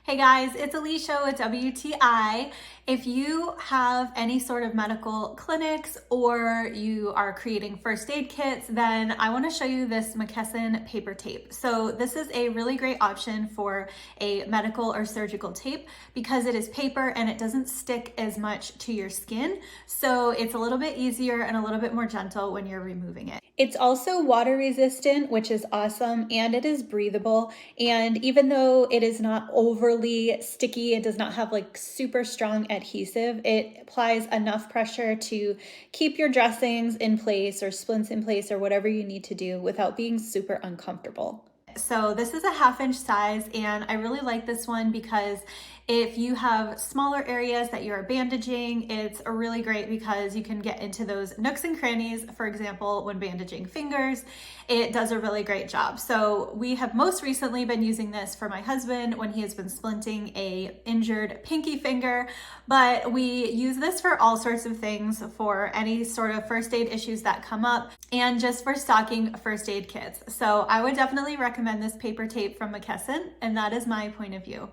Hey guys, it's Alicia with WTI. If you have any sort of medical clinics or you are creating first aid kits, then I want to show you this McKesson paper tape. So this is a really great option for a medical or surgical tape because it is paper and it doesn't stick as much to your skin. So it's a little bit easier and a little bit more gentle when you're removing it. It's also water resistant, which is awesome, and it is breathable. And even though it is not overly sticky, it does not have like super strong adhesive, it applies enough pressure to keep your dressings in place or splints in place or whatever you need to do without being super uncomfortable. So this is a 1/2 inch size, and I really like this one because if you have smaller areas that you're bandaging, it's really great because you can get into those nooks and crannies. For example, when bandaging fingers, it does a really great job. So we have most recently been using this for my husband when he has been splinting a injured pinky finger, but we use this for all sorts of things, for any sort of first aid issues that come up and just for stocking first aid kits. So I would definitely recommend this paper tape from McKesson, and that is my point of view.